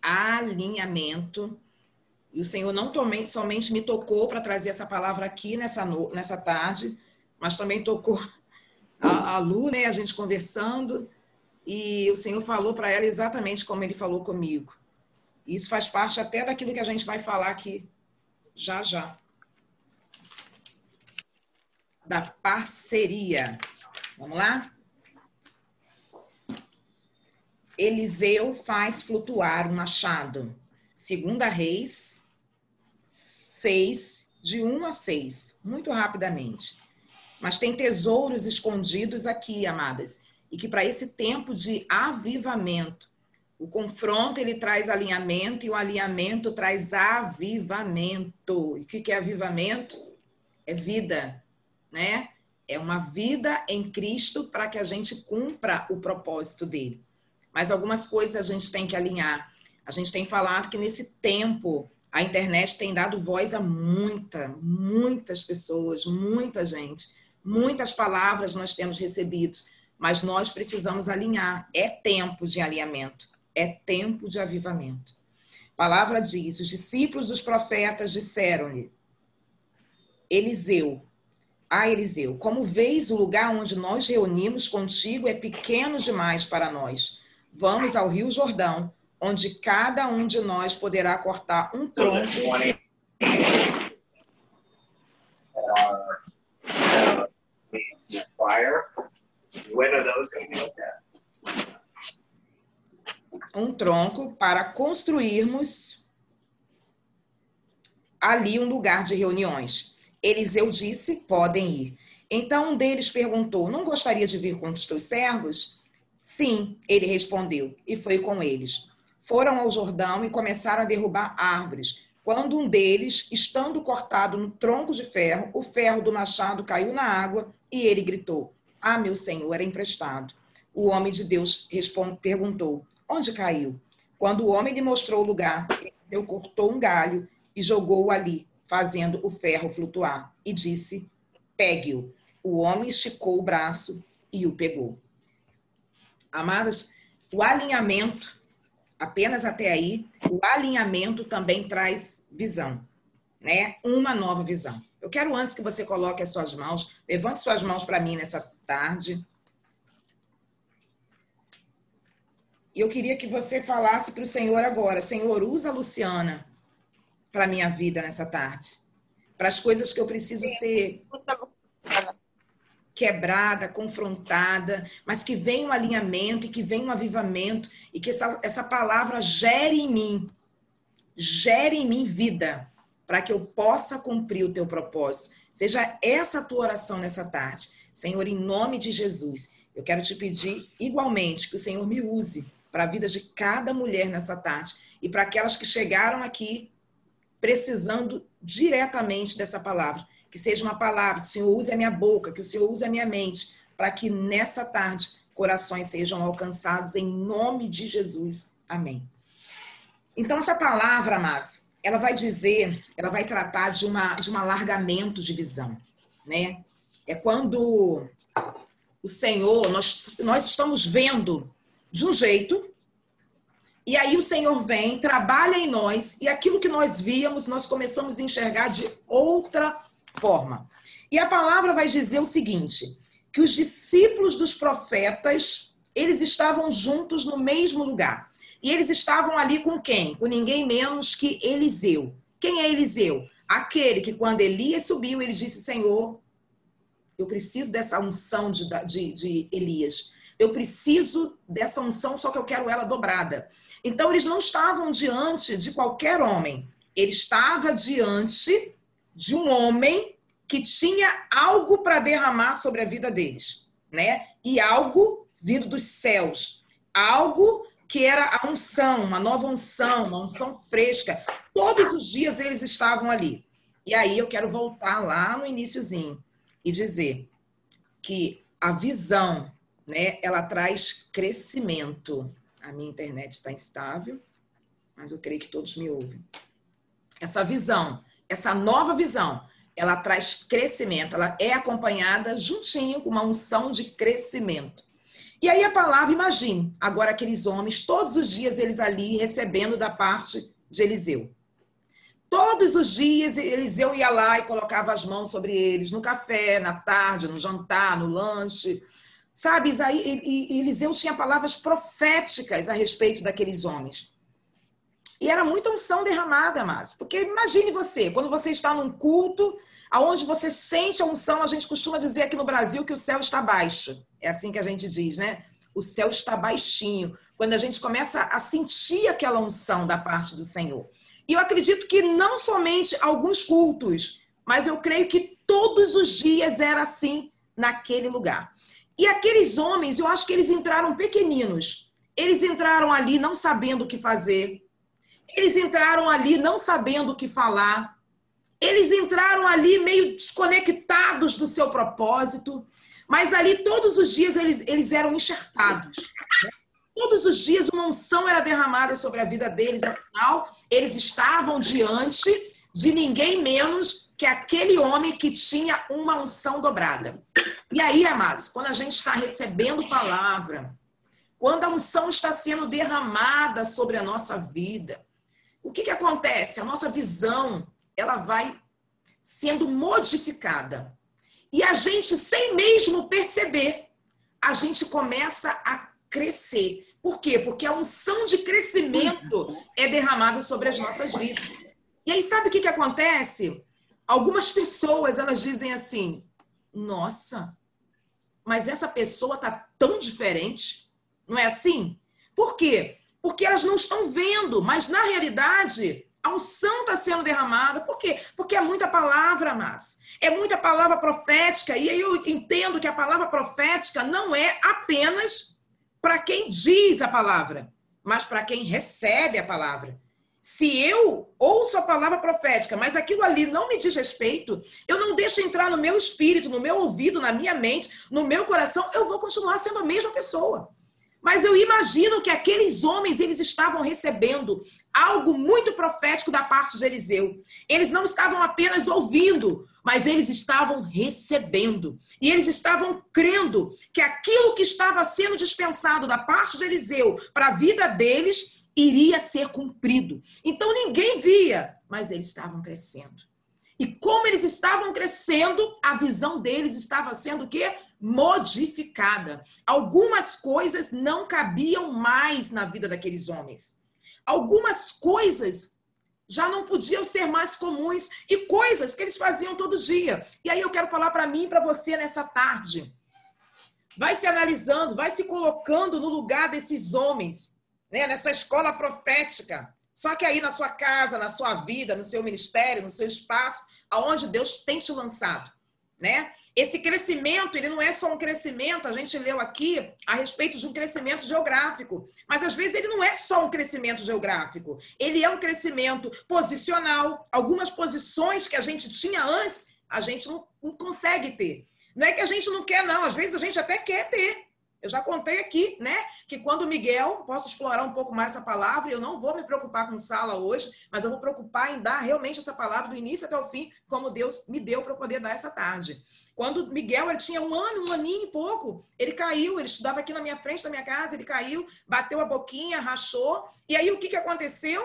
alinhamento. E o Senhor não somente me tocou para trazer essa palavra aqui nessa tarde, mas também tocou a Lu, né? A gente conversando, e o Senhor falou para ela exatamente como Ele falou comigo. E isso faz parte até daquilo que a gente vai falar aqui já já. Da parceria. Vamos lá? Eliseu faz flutuar um machado. 2 Reis 6, de 1 a 6, muito rapidamente. Mas tem tesouros escondidos aqui, amadas, e que para esse tempo de avivamento, o confronto ele traz alinhamento e o alinhamento traz avivamento. E o que é avivamento? É vida, né? É uma vida em Cristo para que a gente cumpra o propósito dele. Mas algumas coisas a gente tem que alinhar. A gente tem falado que nesse tempo a internet tem dado voz a muitas pessoas, muita gente. Muitas palavras nós temos recebido, mas nós precisamos alinhar. É tempo de alinhamento, é tempo de avivamento. A palavra diz, os discípulos dos profetas disseram-lhe, Eliseu, como vês o lugar onde nós reunimos contigo é pequeno demais para nós. Vamos ao Rio Jordão, onde cada um de nós poderá cortar um tronco. Um tronco para construirmos ali um lugar de reuniões. Eliseu disse, podem ir. Então um deles perguntou, não gostaria de vir com os teus servos? Sim, ele respondeu, e foi com eles. Foram ao Jordão e começaram a derrubar árvores. Quando um deles, estando cortado no tronco de ferro, o ferro do machado caiu na água e ele gritou, ah, meu senhor, era emprestado. O homem de Deus perguntou, onde caiu? Quando o homem lhe mostrou o lugar, ele cortou um galho e jogou-o ali, fazendo o ferro flutuar, e disse, pegue-o. O homem esticou o braço e o pegou. Amadas, o alinhamento, apenas até aí, o alinhamento também traz visão, né? Uma nova visão. Eu quero antes que você coloque as suas mãos, levante suas mãos para mim nessa tarde. E eu queria que você falasse para o Senhor agora, Senhor, usa a Luciana para a minha vida nessa tarde, para as coisas que eu preciso ser quebrada, confrontada, mas que venha um alinhamento e que venha um avivamento e que essa palavra gere em mim vida, para que eu possa cumprir o teu propósito. Seja essa a tua oração nessa tarde. Senhor, em nome de Jesus, eu quero te pedir igualmente que o Senhor me use para a vida de cada mulher nessa tarde e para aquelas que chegaram aqui precisando diretamente dessa palavra. Que seja uma palavra, que o Senhor use a minha boca, que o Senhor use a minha mente, para que nessa tarde corações sejam alcançados em nome de Jesus. Amém. Então, essa palavra, amados, ela vai dizer, ela vai tratar de um alargamento de visão, né? É quando o Senhor, nós estamos vendo de um jeito, e aí o Senhor vem, trabalha em nós, e aquilo que nós víamos, nós começamos a enxergar de outra forma. E a palavra vai dizer o seguinte, que os discípulos dos profetas, eles estavam juntos no mesmo lugar. E eles estavam ali com quem? Com ninguém menos que Eliseu. Quem é Eliseu? Aquele que quando Elias subiu, ele disse, Senhor, eu preciso dessa unção de Elias. Eu preciso dessa unção, só que eu quero ela dobrada. Então, eles não estavam diante de qualquer homem. Ele estava diante de um homem que tinha algo para derramar sobre a vida deles, né? E algo vindo dos céus. Algo que era a unção, uma nova unção, uma unção fresca. Todos os dias eles estavam ali. E aí eu quero voltar lá no iniciozinho e dizer que a visão, né, ela traz crescimento. A minha internet está instável, mas eu creio que todos me ouvem. Essa visão, essa nova visão, ela traz crescimento, ela é acompanhada juntinho com uma unção de crescimento. E aí a palavra, imagine, agora aqueles homens, todos os dias eles ali recebendo da parte de Eliseu. Todos os dias Eliseu ia lá e colocava as mãos sobre eles, no café, na tarde, no jantar, no lanche. Sabe, Eliseu tinha palavras proféticas a respeito daqueles homens. E era muita unção derramada, mas porque imagine você, quando você está num culto, aonde você sente a unção, a gente costuma dizer aqui no Brasil que o céu está baixo. É assim que a gente diz, né? O céu está baixinho. Quando a gente começa a sentir aquela unção da parte do Senhor. E eu acredito que não somente alguns cultos, mas eu creio que todos os dias era assim naquele lugar. E aqueles homens, eu acho que eles entraram pequeninos. Eles entraram ali não sabendo o que fazer. Eles entraram ali não sabendo o que falar. Eles entraram ali meio desconectados do seu propósito. Mas ali todos os dias eles eram enxertados. Todos os dias uma unção era derramada sobre a vida deles. Afinal, eles estavam diante de ninguém menos que aquele homem que tinha uma unção dobrada. E aí, amados, quando a gente está recebendo palavra, quando a unção está sendo derramada sobre a nossa vida, o que acontece? A nossa visão, ela vai sendo modificada. E a gente, sem mesmo perceber, a gente começa a crescer. Por quê? Porque a unção de crescimento é derramada sobre as nossas vidas. E aí, sabe o que acontece? Algumas pessoas, elas dizem assim, nossa, mas essa pessoa tá tão diferente. Não é assim? Por quê? Porque elas não estão vendo, mas na realidade a unção está sendo derramada. Por quê? Porque é muita palavra, mas é muita palavra profética. E aí eu entendo que a palavra profética não é apenas para quem diz a palavra, mas para quem recebe a palavra. Se eu ouço a palavra profética, mas aquilo ali não me diz respeito, eu não deixo entrar no meu espírito, no meu ouvido, na minha mente, no meu coração, eu vou continuar sendo a mesma pessoa. Mas eu imagino que aqueles homens, eles estavam recebendo algo muito profético da parte de Eliseu. Eles não estavam apenas ouvindo, mas eles estavam recebendo. E eles estavam crendo que aquilo que estava sendo dispensado da parte de Eliseu para a vida deles iria ser cumprido. Então ninguém via, mas eles estavam crescendo. E como eles estavam crescendo, a visão deles estava sendo o quê? Modificada. Algumas coisas não cabiam mais na vida daqueles homens. Algumas coisas já não podiam ser mais comuns e coisas que eles faziam todo dia. E aí eu quero falar para mim e para você nessa tarde. Vai se analisando, vai se colocando no lugar desses homens, né? Nessa escola profética. Só que aí na sua casa, na sua vida, no seu ministério, no seu espaço, aonde Deus tem te lançado, né? Esse crescimento, ele não é só um crescimento, a gente leu aqui a respeito de um crescimento geográfico, mas às vezes ele não é só um crescimento geográfico, ele é um crescimento posicional. Algumas posições que a gente tinha antes, a gente não consegue ter. Não é que a gente não quer, não, às vezes a gente até quer ter. Eu já contei aqui, né, que quando o Miguel, posso explorar um pouco mais essa palavra, eu não vou me preocupar com sala hoje, mas eu vou preocupar em dar realmente essa palavra do início até o fim, como Deus me deu para eu poder dar essa tarde. Quando o Miguel, ele tinha um aninho e pouco, ele caiu, ele estudava aqui na minha frente da minha casa, ele caiu, bateu a boquinha, rachou, e aí o que aconteceu?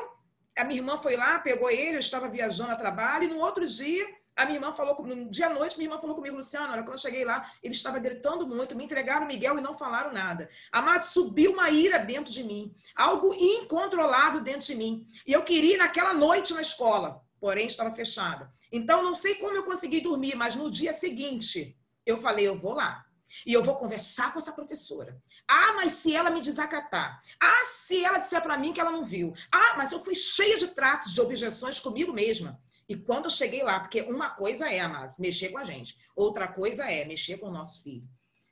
A minha irmã foi lá, pegou ele, eu estava viajando a trabalho, e no outro dia, a minha irmã falou comigo, no dia à noite, minha irmã falou comigo, Luciana, olha, quando eu cheguei lá, ele estava gritando muito, me entregaram o Miguel e não falaram nada. Amado, subiu uma ira dentro de mim, algo incontrolável dentro de mim. E eu queria ir naquela noite na escola, porém estava fechada. Então, não sei como eu consegui dormir, mas no dia seguinte, eu falei, eu vou lá. E eu vou conversar com essa professora. Ah, mas se ela me desacatar. Ah, se ela disser para mim que ela não viu. Ah, mas eu fui cheia de tratos, de objeções comigo mesma. E quando eu cheguei lá, porque uma coisa é, mas mexer com a gente. Outra coisa é mexer com o nosso filho.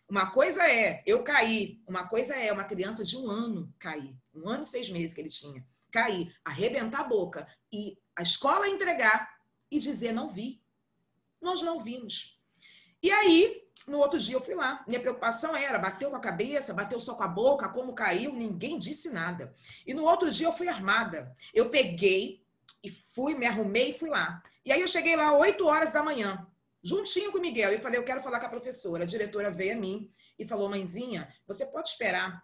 Uma coisa é eu cair. Uma coisa é uma criança de 1 ano cair. 1 ano e 6 meses que ele tinha. Cair, arrebentar a boca. E a escola entregar e dizer não vi. Nós não vimos. E aí, no outro dia eu fui lá. Minha preocupação era, bateu com a cabeça, bateu só com a boca, como caiu, ninguém disse nada. E no outro dia eu fui armada. Eu peguei e fui, me arrumei e fui lá. E aí eu cheguei lá 8 horas da manhã, juntinho com o Miguel. E falei, eu quero falar com a professora. A diretora veio a mim e falou: mãezinha, você pode esperar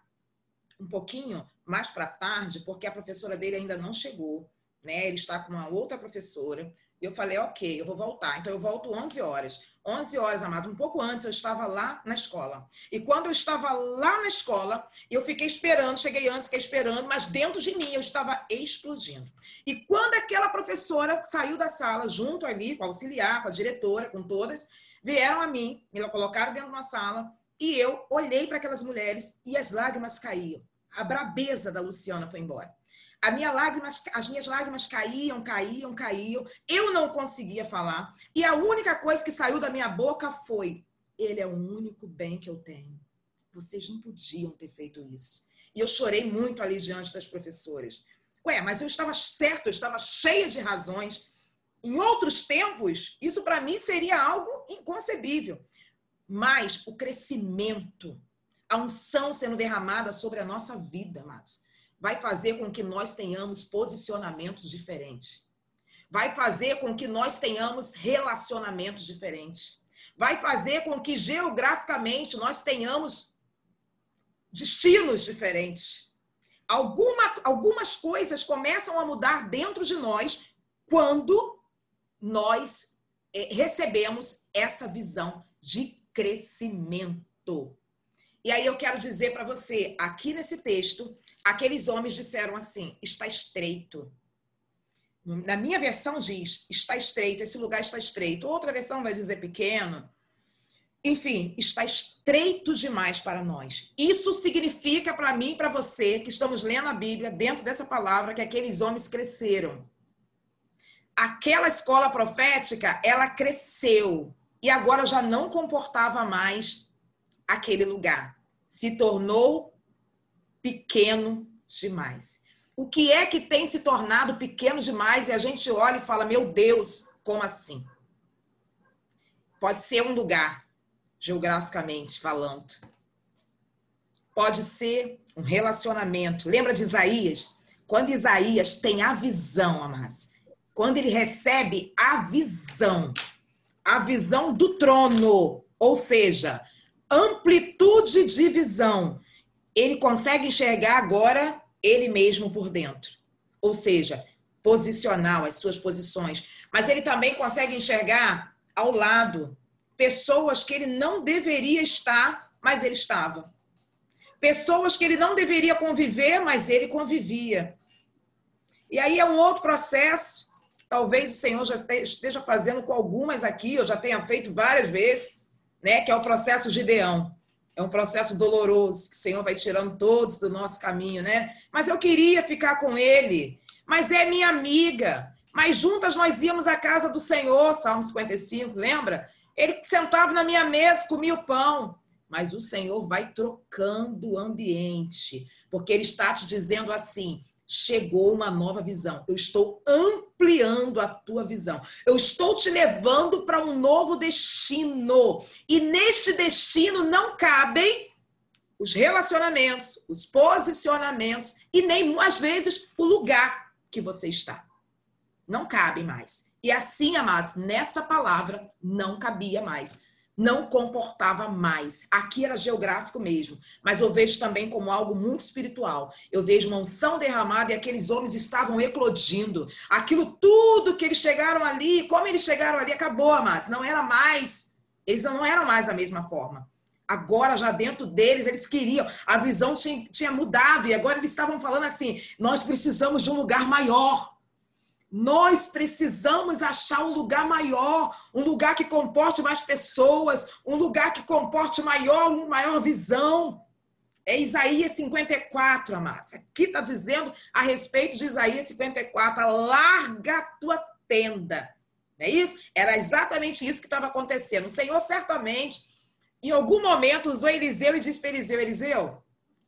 um pouquinho mais para tarde, porque a professora dele ainda não chegou, né? Ele está com uma outra professora. E eu falei: ok, eu vou voltar. Então eu volto 11 horas. 11 horas, amado, um pouco antes eu estava lá na escola. E quando eu estava lá na escola, eu fiquei esperando, cheguei antes, fiquei esperando, mas dentro de mim eu estava explodindo. E quando aquela professora saiu da sala, junto ali com a auxiliar, com a diretora, com todas, vieram a mim, me colocaram dentro de uma sala, e eu olhei para aquelas mulheres e as lágrimas caíam. A brabeza da Luciana foi embora. As minhas lágrimas caíam. Eu não conseguia falar. E a única coisa que saiu da minha boca foi: ele é o único bem que eu tenho. Vocês não podiam ter feito isso. E eu chorei muito ali diante das professoras. Ué, mas eu estava certa, eu estava cheia de razões. Em outros tempos, isso para mim seria algo inconcebível. Mas o crescimento, a unção sendo derramada sobre a nossa vida, mas vai fazer com que nós tenhamos posicionamentos diferentes. Vai fazer com que nós tenhamos relacionamentos diferentes. Vai fazer com que geograficamente nós tenhamos destinos diferentes. Algumas coisas começam a mudar dentro de nós quando nós recebemos essa visão de crescimento. E aí eu quero dizer para você, aqui nesse texto, aqueles homens disseram assim: está estreito. Na minha versão diz: está estreito, esse lugar está estreito. Outra versão vai dizer pequeno. Enfim, está estreito demais para nós. Isso significa para mim e para você, que estamos lendo a Bíblia, dentro dessa palavra, que aqueles homens cresceram. Aquela escola profética, ela cresceu. E agora já não comportava mais aquele lugar. Se tornou pequeno demais. O que é que tem se tornado pequeno demais e a gente olha e fala: meu Deus, como assim? Pode ser um lugar, geograficamente falando. Pode ser um relacionamento. Lembra de Isaías? Quando Isaías tem a visão, amados, quando ele recebe a visão do trono, ou seja, amplitude de visão, ele consegue enxergar agora ele mesmo por dentro. Ou seja, posicional, as suas posições. Mas ele também consegue enxergar ao lado pessoas que ele não deveria estar, mas ele estava. Pessoas que ele não deveria conviver, mas ele convivia. E aí é um outro processo. Talvez o Senhor já esteja fazendo com algumas aqui, eu já tenha feito várias vezes, né? Que é o processo Gideão. É um processo doloroso, que o Senhor vai tirando todos do nosso caminho, né? Mas eu queria ficar com ele, mas é minha amiga. Mas juntas nós íamos à casa do Senhor, Salmo 55, lembra? Ele sentava na minha mesa, comia o pão. Mas o Senhor vai trocando o ambiente, porque ele está te dizendo assim: chegou uma nova visão. Eu estou ampliando a tua visão. Eu estou te levando para um novo destino. E neste destino não cabem os relacionamentos, os posicionamentos e nem, às vezes, o lugar que você está. Não cabe mais. E assim, amados, nessa palavra não cabia mais. Não comportava mais. Aqui era geográfico mesmo, mas eu vejo também como algo muito espiritual. Eu vejo uma unção derramada e aqueles homens estavam eclodindo. Aquilo tudo que eles chegaram ali, como eles chegaram ali, acabou, amados. Não era mais. Eles não eram mais da mesma forma. Agora, já dentro deles, eles queriam. A visão tinha mudado e agora eles estavam falando assim: nós precisamos de um lugar maior. Nós precisamos achar um lugar maior, um lugar que comporte mais pessoas, um lugar que comporte maior visão. É Isaías 54, amados. Aqui está dizendo a respeito de Isaías 54, larga a tua tenda. Não é isso? Era exatamente isso que estava acontecendo. O Senhor certamente, em algum momento, usou Eliseu e disse para Eliseu: Eliseu,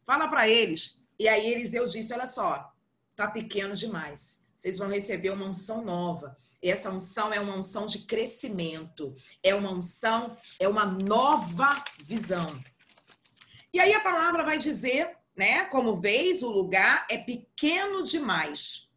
fala para eles. E aí Eliseu disse: olha só, está pequeno demais. Vocês vão receber uma unção nova. E essa unção é uma unção de crescimento. É uma unção, é uma nova visão. E aí a palavra vai dizer, né? Como vês, o lugar é pequeno demais.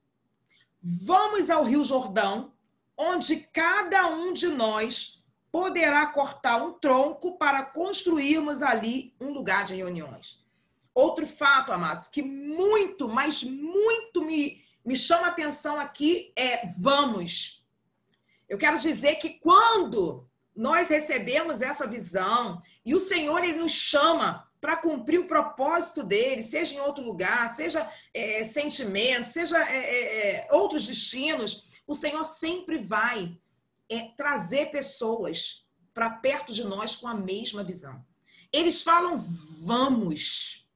Vamos ao Rio Jordão, onde cada um de nós poderá cortar um tronco para construirmos ali um lugar de reuniões. Outro fato, amados, que muito, mas muito me chama a atenção aqui é vamos. Eu quero dizer que quando nós recebemos essa visão e o Senhor ele nos chama para cumprir o propósito dele, seja em outro lugar, seja sentimentos, seja outros destinos, o Senhor sempre vai trazer pessoas para perto de nós com a mesma visão. Eles falam vamos.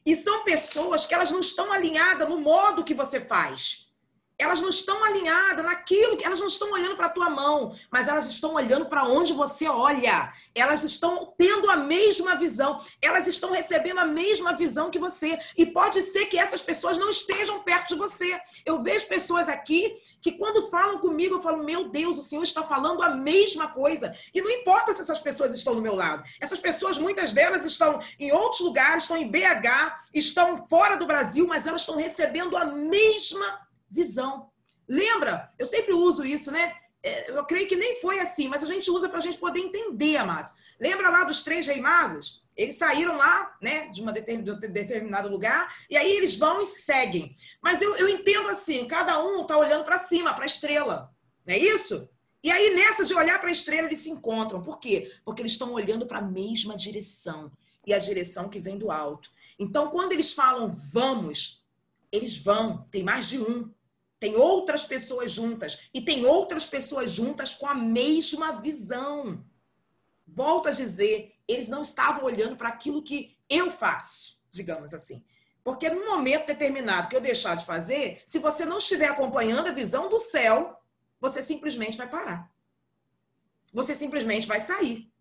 E são pessoas que elas não estão alinhadas no modo que você faz. Elas não estão alinhadas naquilo, elas não estão olhando para a tua mão, mas elas estão olhando para onde você olha. Elas estão tendo a mesma visão, elas estão recebendo a mesma visão que você. E pode ser que essas pessoas não estejam perto de você. Eu vejo pessoas aqui que quando falam comigo, eu falo, meu Deus, o Senhor está falando a mesma coisa. E não importa se essas pessoas estão do meu lado. Essas pessoas, muitas delas estão em outros lugares, estão em BH, estão fora do Brasil, mas elas estão recebendo a mesma visão. Lembra? Eu sempre uso isso, né? Eu creio que nem foi assim, mas a gente usa para a gente poder entender, amados. Lembra lá dos 3 reis magos? Eles saíram lá, né, de um determinado lugar, e aí eles vão e seguem. Mas eu entendo assim, cada um está olhando para cima, para a estrela. Não é isso? E aí, nessa de olhar para a estrela, eles se encontram. Por quê? Porque eles estão olhando para a mesma direção. E a direção que vem do alto. Então, quando eles falam vamos, eles vão. Tem mais de um. Tem outras pessoas juntas. E tem outras pessoas juntas com a mesma visão. Volto a dizer, eles não estavam olhando para aquilo que eu faço, digamos assim. Porque num momento determinado que eu deixar de fazer, se você não estiver acompanhando a visão do céu, você simplesmente vai parar. Você simplesmente vai sair.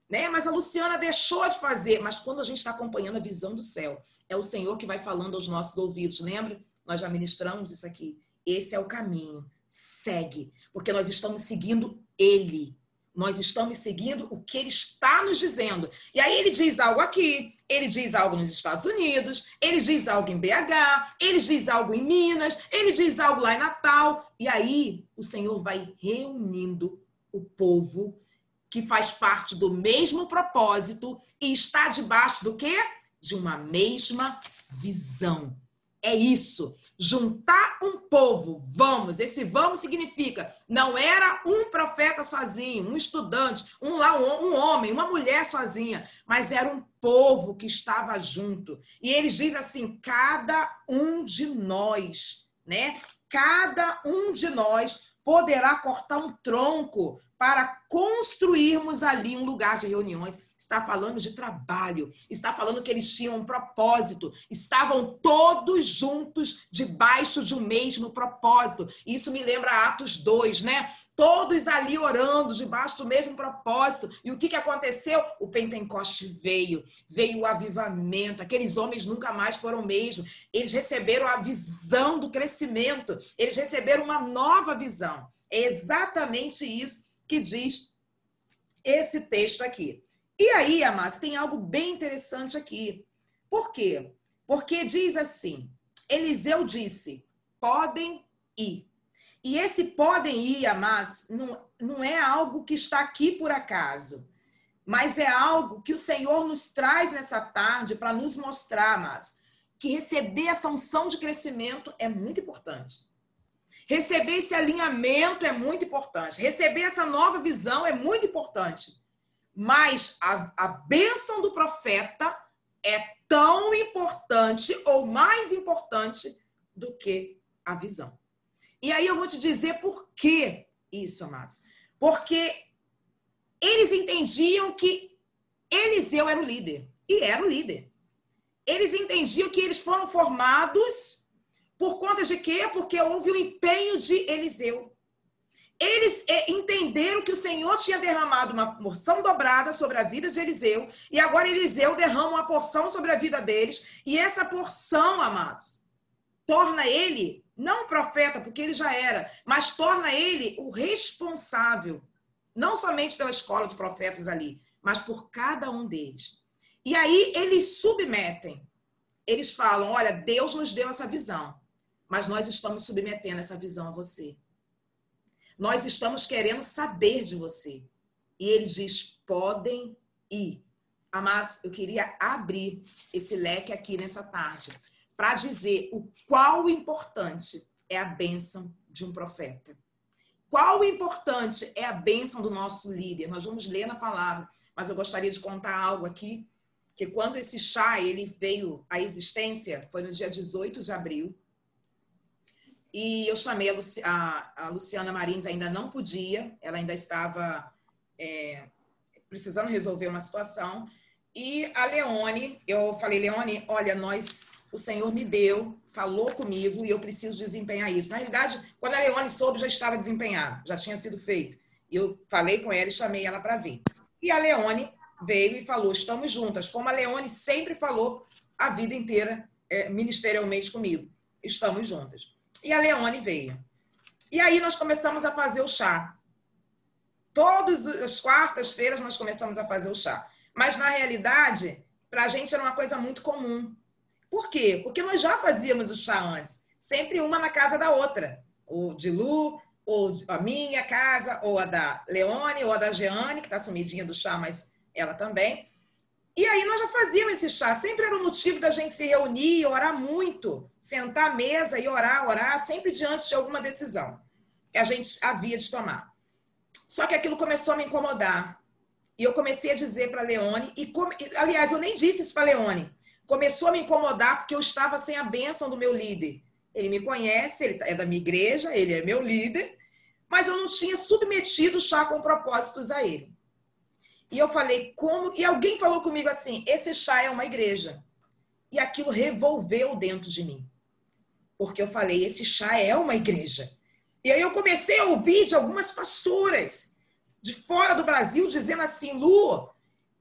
Né? Mas a Luciana deixou de fazer. Mas quando a gente está acompanhando a visão do céu, é o Senhor que vai falando aos nossos ouvidos. Lembra? Nós já ministramos isso aqui. Esse é o caminho. Segue. Porque nós estamos seguindo Ele. Nós estamos seguindo o que Ele está nos dizendo. E aí Ele diz algo aqui, Ele diz algo nos Estados Unidos, Ele diz algo em BH, Ele diz algo em Minas, Ele diz algo lá em Natal. E aí o Senhor vai reunindo o povo que faz parte do mesmo propósito e está debaixo do quê? De uma mesma visão. É isso, juntar um povo, vamos, esse vamos significa, não era um profeta sozinho, um estudante, um homem, uma mulher sozinha, mas era um povo que estava junto. E eles dizem assim, cada um de nós, né? Cada um de nós poderá cortar um tronco para construirmos ali um lugar de reuniões. Está falando de trabalho, está falando que eles tinham um propósito, estavam todos juntos debaixo de um mesmo propósito. Isso me lembra Atos 2, né? Todos ali orando debaixo do mesmo propósito. E o que aconteceu? O Pentecoste veio o avivamento, aqueles homens nunca mais foram o mesmo. Eles receberam a visão do crescimento, eles receberam uma nova visão. É exatamente isso que diz esse texto aqui. E aí, amados, tem algo bem interessante aqui. Por quê? Porque diz assim, Eliseu disse, podem ir. E esse podem ir, amados, não é algo que está aqui por acaso, mas é algo que o Senhor nos traz nessa tarde para nos mostrar, amados, que receber essa unção de crescimento é muito importante. Receber esse alinhamento é muito importante. Receber essa nova visão é muito importante. Mas a bênção do profeta é tão importante ou mais importante do que a visão. E aí eu vou te dizer por que isso, amados. Porque eles entendiam que Eliseu era o líder. E era o líder. Eles entendiam que eles foram formados por conta de quê? Porque houve o empenho de Eliseu. Eles entenderam que o Senhor tinha derramado uma porção dobrada sobre a vida de Eliseu, e agora Eliseu derrama uma porção sobre a vida deles, e essa porção, amados, torna ele, não profeta, porque ele já era, mas torna ele o responsável, não somente pela escola de profetas ali, mas por cada um deles. E aí eles submetem, eles falam, olha, Deus nos deu essa visão, mas nós estamos submetendo essa visão a você. Nós estamos querendo saber de você. E ele diz, podem ir. Amados, eu queria abrir esse leque aqui nessa tarde para dizer o qual importante é a bênção de um profeta. Qual importante é a bênção do nosso líder. Nós vamos ler na palavra, mas eu gostaria de contar algo aqui, que quando esse chá ele veio à existência, foi no dia 18 de abril, e eu chamei a Luciana Marins, ainda não podia, ela ainda estava precisando resolver uma situação, e a Leone, eu falei, Leone, olha, o Senhor me deu, falou comigo e eu preciso desempenhar isso. Na realidade, quando a Leone soube, já estava desempenhado, já tinha sido feito. E eu falei com ela e chamei ela para vir. E a Leone veio e falou, estamos juntas, como a Leone sempre falou a vida inteira, ministerialmente comigo, estamos juntas. E a Leone veio. E aí nós começamos a fazer o chá. Todas as quartas-feiras nós começamos a fazer o chá. Mas, na realidade, para a gente era uma coisa muito comum. Por quê? Porque nós já fazíamos o chá antes. Sempre uma na casa da outra. Ou de Lu, ou a minha casa, ou a da Leone, ou a da Jeane, que está sumidinha do chá, mas ela também. E aí nós já fazíamos esse chá. Sempre era o motivo da gente se reunir e orar muito. Sentar à mesa e orar, sempre diante de alguma decisão que a gente havia de tomar. Só que aquilo começou a me incomodar. E eu comecei a dizer para a Leone, aliás, eu nem disse isso para a Leone. Começou a me incomodar porque eu estava sem a bênção do meu líder. Ele me conhece, ele é da minha igreja, ele é meu líder, mas eu não tinha submetido o chá com propósitos a ele. E eu falei, como? E alguém falou comigo assim, esse chá é uma igreja. E aquilo revolveu dentro de mim. Porque eu falei, esse chá é uma igreja. E aí eu comecei a ouvir de algumas pastoras de fora do Brasil, dizendo assim, Lu,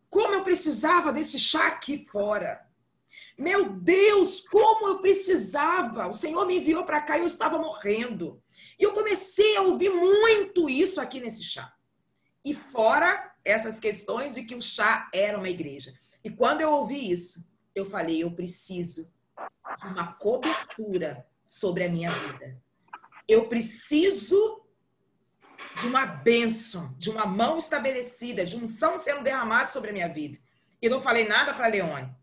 como eu precisava desse chá aqui fora. Meu Deus, como eu precisava. O Senhor me enviou para cá e eu estava morrendo. E eu comecei a ouvir muito isso aqui nesse chá. E fora essas questões de que o chá era uma igreja. E quando eu ouvi isso, eu falei, eu preciso de uma cobertura sobre a minha vida. Eu preciso de uma bênção, de uma mão estabelecida, de unção sendo derramada sobre a minha vida. E não falei nada para a Leone.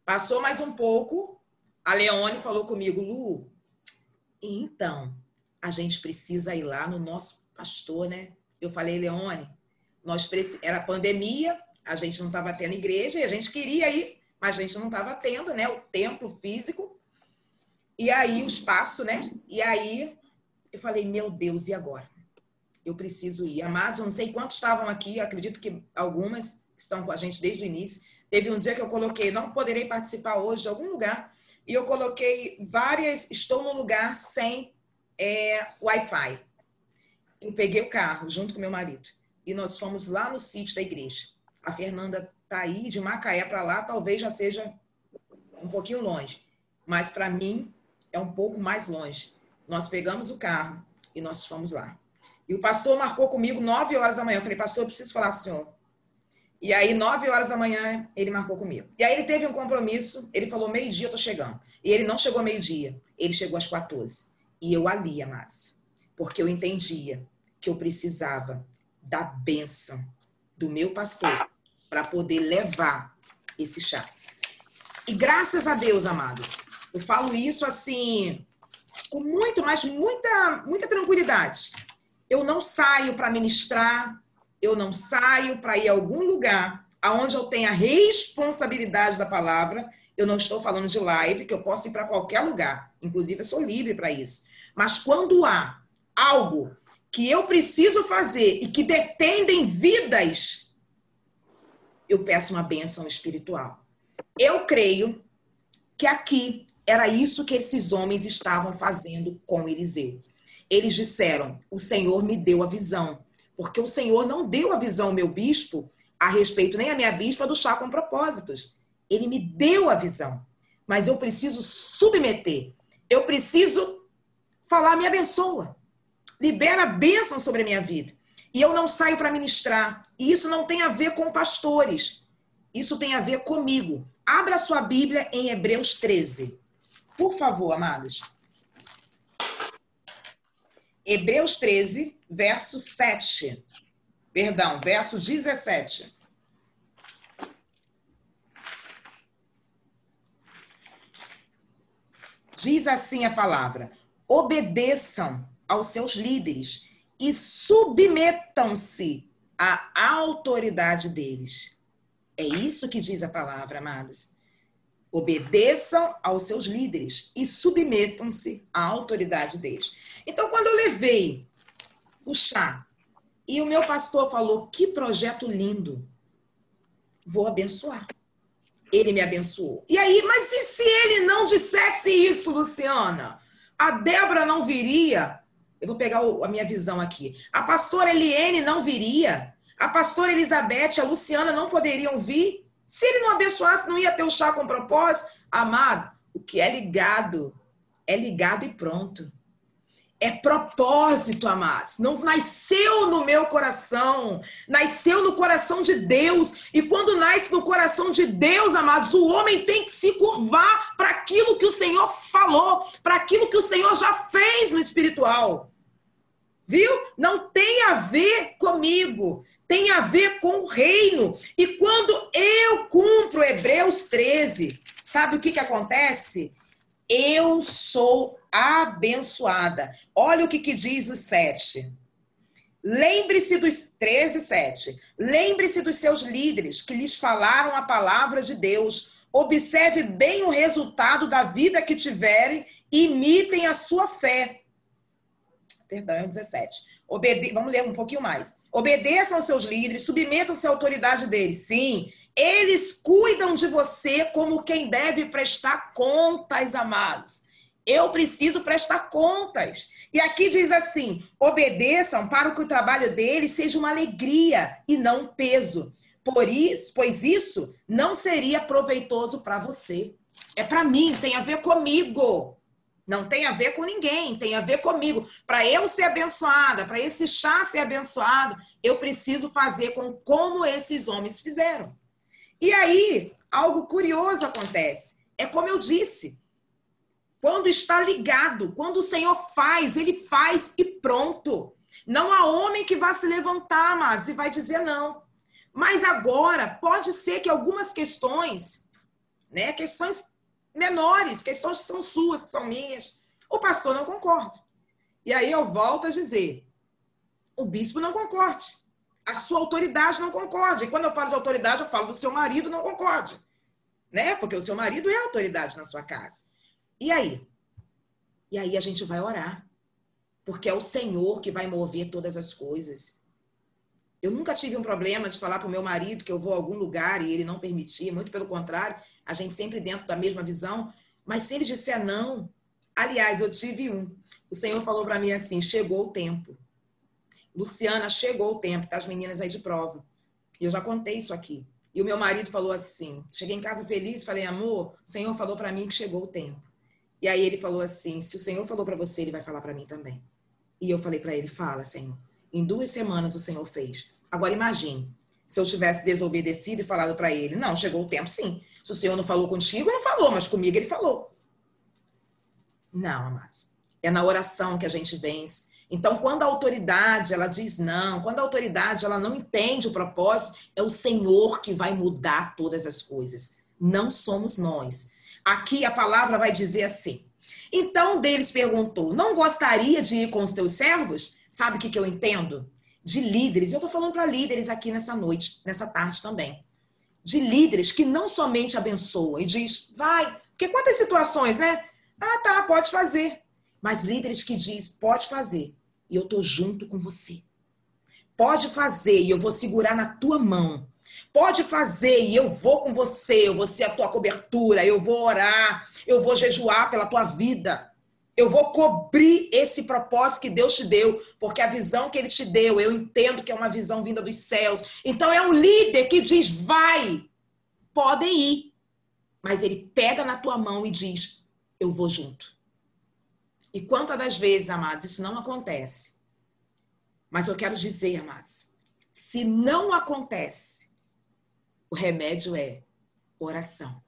Passou mais um pouco, a Leone falou comigo, Lu, então, a gente precisa ir lá no nosso pastor, né? Eu falei, Leone, era pandemia, a gente não estava tendo igreja, e a gente queria ir, mas a gente não estava tendo, né? O templo físico, e aí o espaço, né? E aí eu falei, meu Deus, e agora? Eu preciso ir. Amados, eu não sei quantos estavam aqui, acredito que algumas estão com a gente desde o início. Teve um dia que eu coloquei, não poderei participar hoje de algum lugar, e eu coloquei estou num lugar sem Wi-Fi. Eu peguei o carro junto com meu marido, e nós fomos lá no sítio da igreja. A Fernanda está aí, de Macaé para lá, talvez já seja um pouquinho longe, mas para mim é um pouco mais longe. Nós pegamos o carro e nós fomos lá. E o pastor marcou comigo 9 horas da manhã. Eu falei, pastor, eu preciso falar com o senhor. E aí, 9 horas da manhã, ele marcou comigo. E aí ele teve um compromisso, ele falou, meio-dia eu tô chegando. E ele não chegou meio-dia, ele chegou às 14. E eu ali, amados, porque eu entendia que eu precisava da bênção do meu pastor para poder levar esse chá. E graças a Deus, amados, eu falo isso assim, com muita tranquilidade. Eu não saio para ministrar, eu não saio para ir a algum lugar onde eu tenha responsabilidade da palavra. Eu não estou falando de live, que eu posso ir para qualquer lugar. Inclusive, eu sou livre para isso. Mas quando há algo que eu preciso fazer e que dependem vidas, eu peço uma bênção espiritual. Eu creio que aqui era isso que esses homens estavam fazendo com Eliseu. Eles disseram, o Senhor me deu a visão, porque o Senhor não deu a visão ao meu bispo a respeito, nem a minha bispa, do chá com propósitos. Ele me deu a visão, mas eu preciso submeter, eu preciso falar, me abençoa, libera a bênção sobre a minha vida. E eu não saio para ministrar, e isso não tem a ver com pastores, isso tem a ver comigo. Abra sua Bíblia em Hebreus 13, por favor, amados. Hebreus 13, verso 7. Perdão, verso 17. Diz assim a palavra: obedeçam aos seus líderes e submetam-se à autoridade deles. É isso que diz a palavra, amados. Obedeçam aos seus líderes e submetam-se à autoridade deles. Então, quando eu levei o chá e o meu pastor falou, que projeto lindo, vou abençoar. Ele me abençoou. E aí, mas e se ele não dissesse isso, Luciana? A Débora não viria? Eu vou pegar a minha visão aqui. A pastora Eliene não viria? A pastora Elizabeth, a Luciana não poderiam vir? Se ele não abençoasse, não ia ter o chá com propósito? Amado, o que é ligado e pronto. É propósito, amados. Não nasceu no meu coração. Nasceu no coração de Deus. E quando nasce no coração de Deus, amados, o homem tem que se curvar para aquilo que o Senhor falou, para aquilo que o Senhor já fez no espiritual. Viu? Não tem a ver comigo. Tem a ver com o reino. E quando eu cumpro Hebreus 13, sabe o que acontece? Eu sou abençoada. Olha o que diz o 7. Lembre-se dos 13, 7. Lembre-se dos seus líderes que lhes falaram a palavra de Deus. Observe bem o resultado da vida que tiverem e imitem a sua fé. Perdão, é o 17. Vamos ler um pouquinho mais. Obedeçam aos seus líderes, submetam-se à autoridade deles. Sim, eles cuidam de você como quem deve prestar contas, amados. Eu preciso prestar contas. E aqui diz assim, obedeçam para que o trabalho deles seja uma alegria e não um peso. Pois isso não seria proveitoso para você. É para mim, tem a ver comigo. Não tem a ver com ninguém, tem a ver comigo. Para eu ser abençoada, para esse chá ser abençoado, eu preciso fazer como esses homens fizeram. E aí, algo curioso acontece. É como eu disse, quando está ligado, quando o Senhor faz, ele faz e pronto. Não há homem que vá se levantar, amados, e vai dizer não. Mas agora, pode ser que algumas questões, né, questões menores, questões que são suas, que são minhas, o pastor não concorda. E aí eu volto a dizer, o bispo não concorde. A sua autoridade não concorde. E quando eu falo de autoridade, eu falo do seu marido não concorde. Né? Porque o seu marido é a autoridade na sua casa. E aí? E aí a gente vai orar. Porque é o Senhor que vai mover todas as coisas. Eu nunca tive um problema de falar para o meu marido que eu vou a algum lugar e ele não permitir. Muito pelo contrário, a gente sempre dentro da mesma visão. Mas se ele disser não... Aliás, eu tive um. O Senhor falou para mim assim, chegou o tempo. Luciana, chegou o tempo, tá as meninas aí de prova. E eu já contei isso aqui. E o meu marido falou assim, cheguei em casa feliz, falei, amor, o Senhor falou para mim que chegou o tempo. E aí ele falou assim, se o Senhor falou para você, ele vai falar para mim também. E eu falei para ele, fala, Senhor. Em 2 semanas o Senhor fez. Agora imagine, se eu tivesse desobedecido e falado para ele, não, chegou o tempo sim. Se o Senhor não falou contigo, não falou, mas comigo ele falou. Não, amados. É na oração que a gente vence. Então, quando a autoridade, ela diz não, quando a autoridade, ela não entende o propósito, é o Senhor que vai mudar todas as coisas. Não somos nós. Aqui a palavra vai dizer assim. Então, deles perguntou, não gostaria de ir com os teus servos? Sabe o que eu entendo? De líderes. Eu estou falando para líderes aqui nessa noite, nessa tarde também. De líderes que não somente abençoam e diz, vai. Porque quantas situações, né? Ah, tá, pode fazer. Mas líderes que diz, pode fazer. E eu tô junto com você. Pode fazer e eu vou segurar na tua mão. Pode fazer e eu vou com você. Eu vou ser a tua cobertura. Eu vou orar. Eu vou jejuar pela tua vida. Eu vou cobrir esse propósito que Deus te deu. Porque a visão que Ele te deu, eu entendo que é uma visão vinda dos céus. Então é um líder que diz, vai. Podem ir. Mas ele pega na tua mão e diz, eu vou junto. E quantas das vezes, amados, isso não acontece. Mas eu quero dizer, amados, se não acontece, o remédio é oração.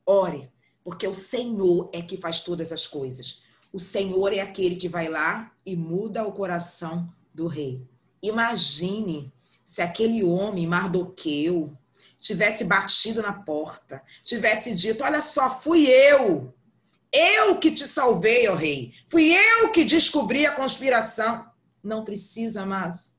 Ore, porque o Senhor é que faz todas as coisas. O Senhor é aquele que vai lá e muda o coração do rei. Imagine se aquele homem, Mardoqueu, tivesse batido na porta, tivesse dito, olha só, fui eu que te salvei, ó rei, fui eu que descobri a conspiração. Não precisa, amados.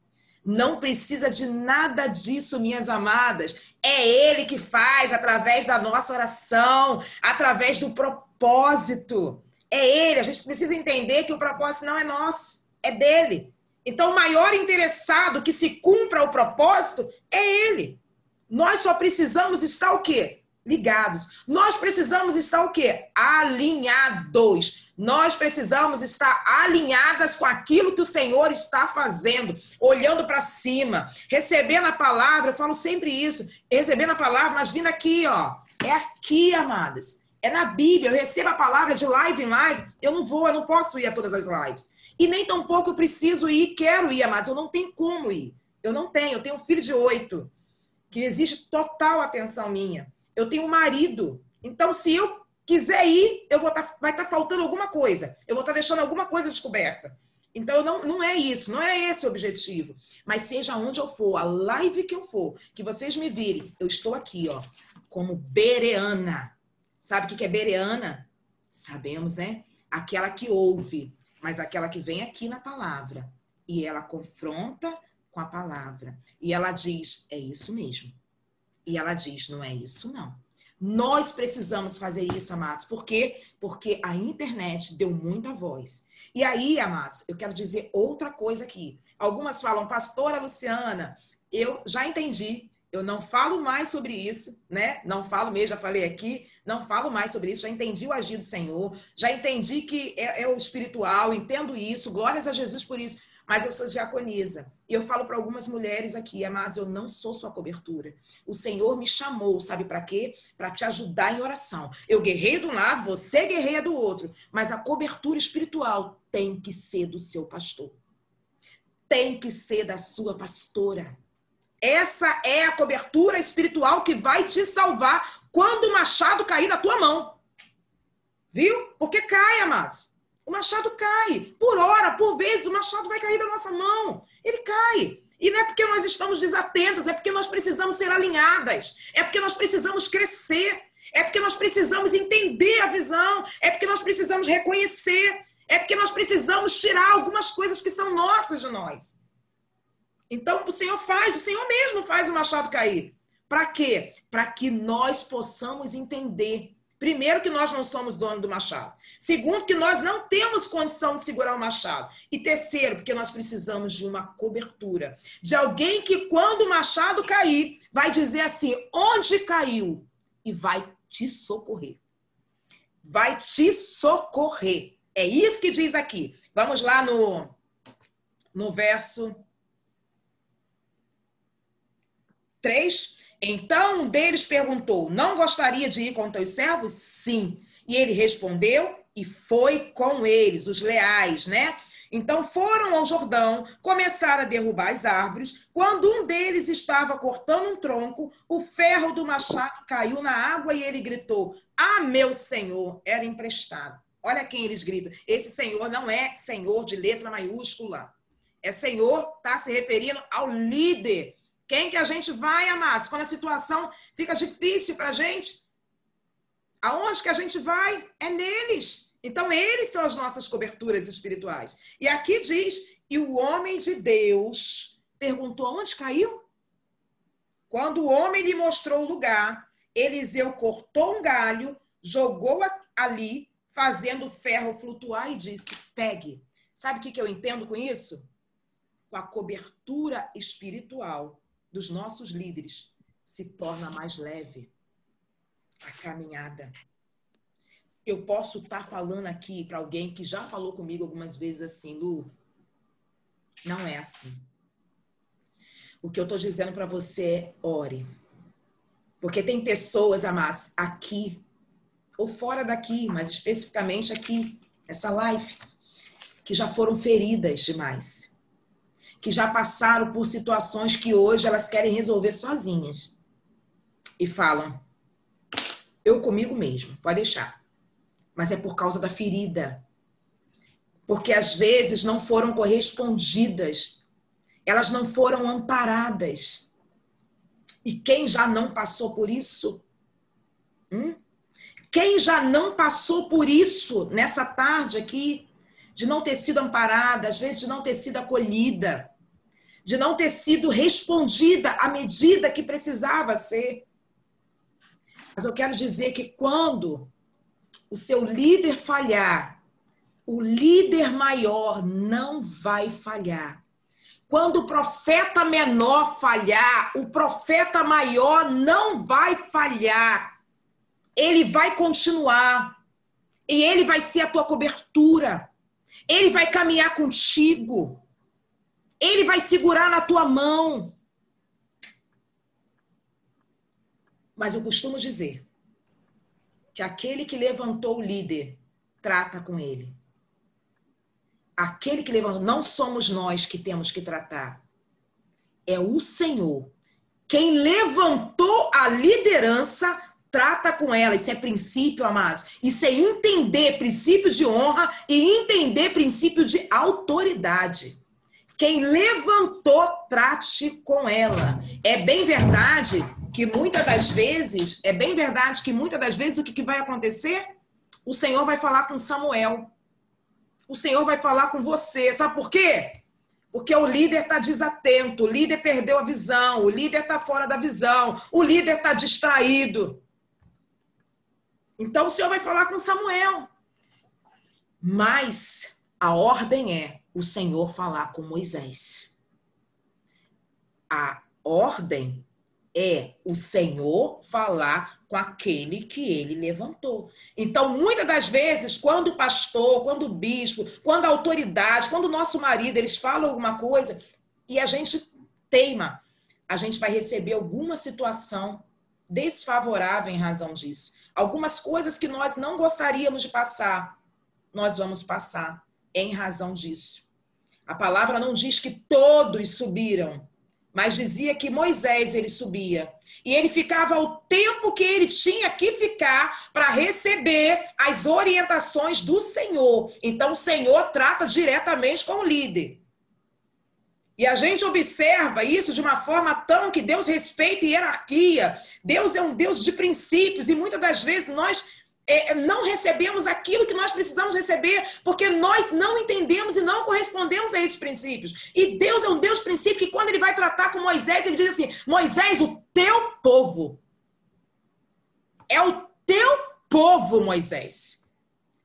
Não precisa de nada disso, minhas amadas. É Ele que faz através da nossa oração, através do propósito. É Ele. A gente precisa entender que o propósito não é nosso, é dele. Então, o maior interessado que se cumpra o propósito é Ele. Nós só precisamos estar o quê? Ligados. Nós precisamos estar o quê? Alinhados. Nós precisamos estar alinhadas com aquilo que o Senhor está fazendo, olhando para cima, recebendo a palavra. Eu falo sempre isso, recebendo a palavra, mas vindo aqui, ó. É aqui, amadas. É na Bíblia. Eu recebo a palavra de live em live. Eu não posso ir a todas as lives. E nem tampouco eu preciso ir, quero ir, amadas. Eu não tenho como ir. Eu tenho um filho de 8, que exige total atenção minha. Eu tenho um marido. Então, se eu quiser ir, vai estar faltando alguma coisa. Eu vou estar deixando alguma coisa descoberta. Então, não é isso. Não é esse o objetivo. Mas seja onde eu for, a live que eu for, que vocês me virem, eu estou aqui, ó, como bereana. Sabe o que é bereana? Sabemos, né? Aquela que ouve, mas aquela que vem aqui na palavra. E ela confronta com a palavra. E ela diz, é isso mesmo. E ela diz, não é isso não. Nós precisamos fazer isso, amados. Por quê? Porque a internet deu muita voz. E aí, amados, eu quero dizer outra coisa aqui. Algumas falam, pastora Luciana, eu já entendi. Eu não falo mais sobre isso, né? Não falo mesmo, já falei aqui. Não falo mais sobre isso. Já entendi o agir do Senhor. Já entendi que é o espiritual. Entendo isso. Glórias a Jesus por isso. Mas eu sou diaconisa. E eu falo para algumas mulheres aqui, amados, eu não sou sua cobertura. O Senhor me chamou, sabe para quê? Para te ajudar em oração. Eu guerreio de um lado, você guerreia do outro. Mas a cobertura espiritual tem que ser do seu pastor. Tem que ser da sua pastora. Essa é a cobertura espiritual que vai te salvar quando o machado cair na tua mão. Viu? Porque cai, amados. O machado cai. Por hora, por vezes, o machado vai cair da nossa mão. Ele cai. E não é porque nós estamos desatentas, é porque nós precisamos ser alinhadas. É porque nós precisamos crescer. É porque nós precisamos entender a visão. É porque nós precisamos reconhecer. É porque nós precisamos tirar algumas coisas que são nossas de nós. Então, o Senhor mesmo faz o machado cair. Para quê? Para que nós possamos entender. Primeiro, que nós não somos dono do machado. Segundo, que nós não temos condição de segurar o machado. E terceiro, porque nós precisamos de uma cobertura. De alguém que, quando o machado cair, vai dizer assim, onde caiu? E vai te socorrer. Vai te socorrer. É isso que diz aqui. Vamos lá no verso 3. Então um deles perguntou, não gostaria de ir com teus servos? Sim. E ele respondeu e foi com eles, os leais, né? Então foram ao Jordão, começaram a derrubar as árvores. Quando um deles estava cortando um tronco, o ferro do machado caiu na água e ele gritou, ah, meu senhor, era emprestado. Olha quem eles gritam. Esse senhor não é senhor de letra maiúscula. É senhor, está se referindo ao líder. Quem que a gente vai, amados? Quando a situação fica difícil para a gente, aonde que a gente vai? É neles. Então, eles são as nossas coberturas espirituais. E aqui diz, e o homem de Deus perguntou, onde caiu? Quando o homem lhe mostrou o lugar, Eliseu cortou um galho, jogou ali, fazendo o ferro flutuar e disse, pegue. Sabe o que eu entendo com isso? Com a cobertura espiritual dos nossos líderes, se torna mais leve a caminhada. Eu posso estar falando aqui para alguém que já falou comigo algumas vezes assim, Lu, não é assim. O que eu estou dizendo para você é ore. Porque tem pessoas, amados, aqui, ou fora daqui, mas especificamente aqui, essa live, que já foram feridas demais. Que já passaram por situações que hoje elas querem resolver sozinhas. E falam, eu comigo mesmo, pode deixar. Mas é por causa da ferida. porque às vezes não foram correspondidas, elas não foram amparadas. E quem já não passou por isso? Quem já não passou por isso nessa tarde aqui? De não ter sido amparada, às vezes de não ter sido acolhida, de não ter sido respondida à medida que precisava ser. Mas eu quero dizer que quando o seu líder falhar, o líder maior não vai falhar. Quando o profeta menor falhar, o profeta maior não vai falhar. Ele vai continuar. E ele vai ser a tua cobertura. Ele vai caminhar contigo. Ele vai segurar na tua mão. Mas eu costumo dizer que aquele que levantou o líder, trata com ele. Aquele que levantou, não somos nós que temos que tratar. É o Senhor. Quem levantou a liderança, trata com ela. Isso é princípio, amados. Isso é entender princípio de honra e entender princípio de autoridade. Quem levantou, trate com ela. É bem verdade que muitas das vezes, o que vai acontecer? O Senhor vai falar com Samuel. O Senhor vai falar com você. Sabe por quê? Porque o líder está desatento, o líder perdeu a visão, o líder está fora da visão, o líder está distraído. Então o Senhor vai falar com Samuel. Mas a ordem é o Senhor falar com Moisés. A ordem é o Senhor falar com aquele que ele levantou. Então, muitas das vezes, quando o pastor, quando o bispo, quando a autoridade, quando o nosso marido, eles falam alguma coisa e a gente teima, a gente vai receber alguma situação desfavorável em razão disso. Algumas coisas que nós não gostaríamos de passar, nós vamos passar em razão disso. A palavra não diz que todos subiram, mas dizia que Moisés, ele subia. E ele ficava o tempo que ele tinha que ficar para receber as orientações do Senhor. Então, o Senhor trata diretamente com o líder. E a gente observa isso de uma forma tão que Deus respeita hierarquia. Deus é um Deus de princípios. E muitas das vezes nós não recebemos aquilo que nós precisamos receber, porque nós não entendemos e não correspondemos a esses princípios. E Deus é um Deus de princípio que quando ele vai tratar com Moisés, ele diz assim: Moisés, o teu povo. É o teu povo, Moisés.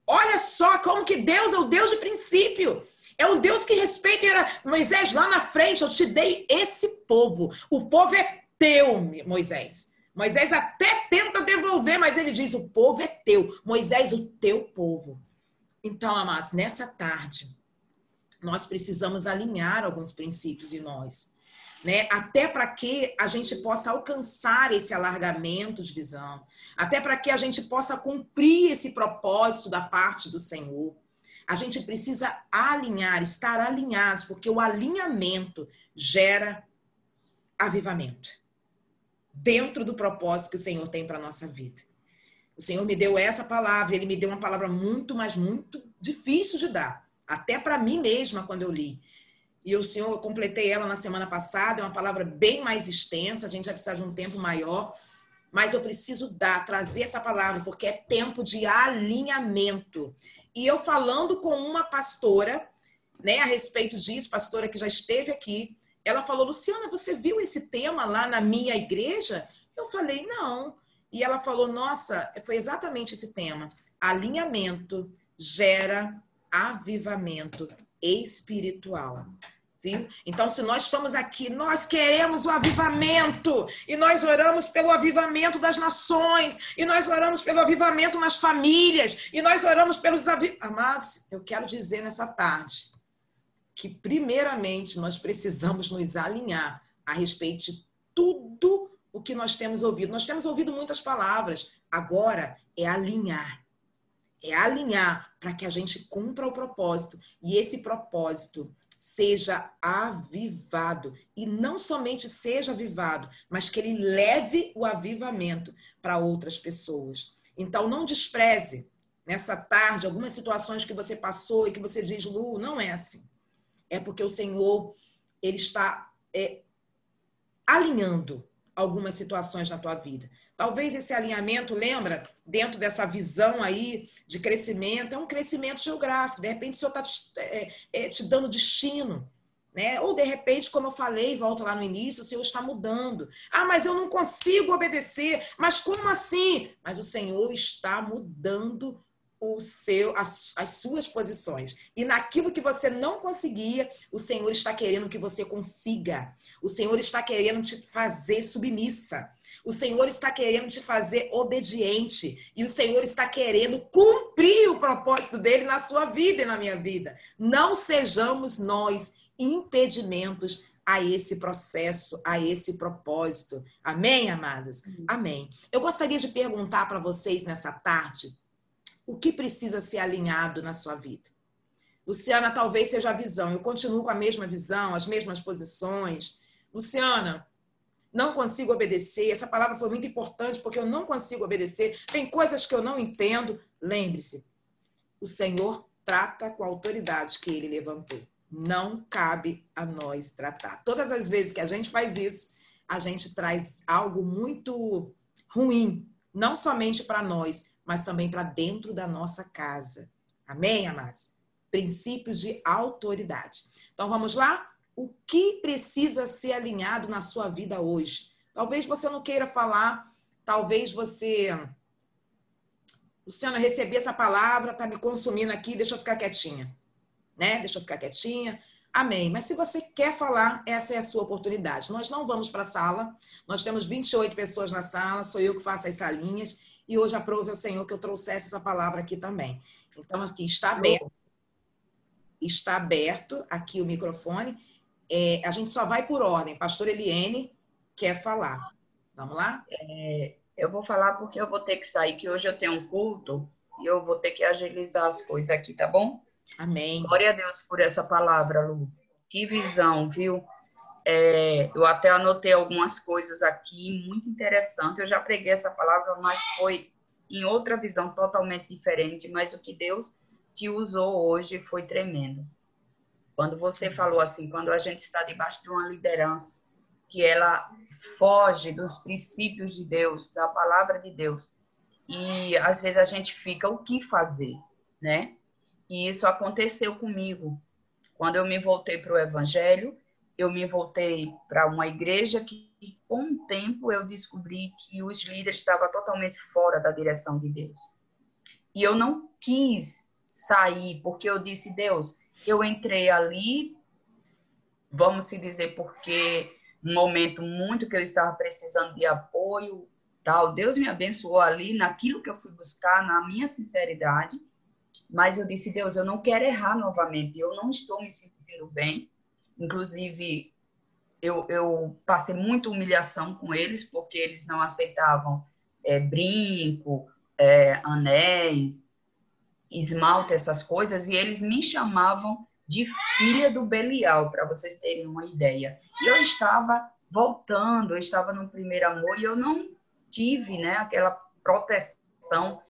Olha só como que Deus é o Deus de princípio. É um Deus que respeita. Moisés, lá na frente eu te dei esse povo. O povo é teu, Moisés. Moisés até tenta devolver, mas ele diz, o povo é teu. Moisés, o teu povo. Então, amados, nessa tarde, nós precisamos alinhar alguns princípios em nós, né? Até para que a gente possa alcançar esse alargamento de visão, até para que a gente possa cumprir esse propósito da parte do Senhor. A gente precisa alinhar, estar alinhados, porque o alinhamento gera avivamento dentro do propósito que o Senhor tem para a nossa vida. O Senhor me deu essa palavra, ele me deu uma palavra muito, mas muito difícil de dar, até para mim mesma quando eu li. E o Senhor, eu completei ela na semana passada, é uma palavra bem mais extensa, a gente vai precisar de um tempo maior, mas eu preciso trazer essa palavra, porque é tempo de alinhamento. E eu falando com uma pastora, né, a respeito disso, pastora que já esteve aqui, ela falou, Luciana, você viu esse tema lá na minha igreja? Eu falei, não. E ela falou, nossa, foi exatamente esse tema. Alinhamento gera avivamento espiritual. Viu? Então, se nós estamos aqui, nós queremos o avivamento. E nós oramos pelo avivamento das nações. E nós oramos pelo avivamento nas famílias. E nós oramos pelos Amados, eu quero dizer nessa tarde que, primeiramente, nós precisamos nos alinhar a respeito de tudo o que nós temos ouvido. Nós temos ouvido muitas palavras. Agora é alinhar. É alinhar para que a gente cumpra o propósito. E esse propósito seja avivado. E não somente seja avivado, mas que ele leve o avivamento para outras pessoas. Então, não despreze nessa tarde, algumas situações que você passou e que você diz, Lu, não é assim. É porque o Senhor, ele está alinhando algumas situações na tua vida. Talvez esse alinhamento, lembra, dentro dessa visão aí de crescimento, é um crescimento geográfico. De repente, o Senhor está te dando destino, né? Ou, de repente, como eu falei, volto lá no início, o Senhor está mudando. Ah, mas eu não consigo obedecer. Mas como assim? Mas o Senhor está mudando as suas posições. E naquilo que você não conseguia, o Senhor está querendo que você consiga. O Senhor está querendo te fazer submissa. O Senhor está querendo te fazer obediente. E o Senhor está querendo cumprir o propósito dele na sua vida e na minha vida. Não sejamos nós impedimentos a esse processo, a esse propósito. Amém, amadas? Amém. Eu gostaria de perguntar para vocês nessa tarde, o que precisa ser alinhado na sua vida? Luciana, talvez seja a visão. Eu continuo com a mesma visão, as mesmas posições. Luciana, não consigo obedecer. Essa palavra foi muito importante porque eu não consigo obedecer. Tem coisas que eu não entendo. Lembre-se, o Senhor trata com a autoridade que ele levantou. Não cabe a nós tratar. Todas as vezes que a gente faz isso, a gente traz algo muito ruim, não somente para nós, mas também para dentro da nossa casa. Amém, amados? Princípios de autoridade. Então, vamos lá? O que precisa ser alinhado na sua vida hoje? Talvez você não queira falar, talvez você... Luciana, recebi essa palavra, tá me consumindo aqui, deixa eu ficar quietinha. Né? Deixa eu ficar quietinha. Amém. Mas se você quer falar, essa é a sua oportunidade. Nós não vamos para a sala. Nós temos 28 pessoas na sala, sou eu que faço as salinhas. E hoje aprove ao Senhor que eu trouxesse essa palavra aqui também. Então, aqui está aberto. Está aberto aqui o microfone. A gente só vai por ordem. Pastor Eliene quer falar. Vamos lá? Eu vou falar porque eu vou ter que sair, que hoje eu tenho um culto e eu vou ter que agilizar as coisas aqui, tá bom? Amém. Glória a Deus por essa palavra, Lu. Que visão, viu? Eu até anotei algumas coisas aqui, muito interessante. Eu já preguei essa palavra, mas foi em outra visão totalmente diferente. Mas o que Deus te usou hoje foi tremendo. Quando você falou assim, quando a gente está debaixo de uma liderança, que ela foge dos princípios de Deus, da palavra de Deus, e às vezes a gente fica, o que fazer, né? E isso aconteceu comigo. Quando eu me voltei para o Evangelho, eu me voltei para uma igreja que, com o tempo, eu descobri que os líderes estavam totalmente fora da direção de Deus. E eu não quis sair, porque eu disse, Deus, eu entrei ali, vamos se dizer, porque um momento muito que eu estava precisando de apoio, tal. Deus me abençoou ali, naquilo que eu fui buscar, na minha sinceridade. Mas eu disse, Deus, eu não quero errar novamente, eu não estou me sentindo bem. Inclusive, eu passei muita humilhação com eles, porque eles não aceitavam brinco, anéis, esmalte, essas coisas, e eles me chamavam de filha do Belial, para vocês terem uma ideia. E eu estava voltando, eu estava no primeiro amor, e eu não tive, né, aquela proteção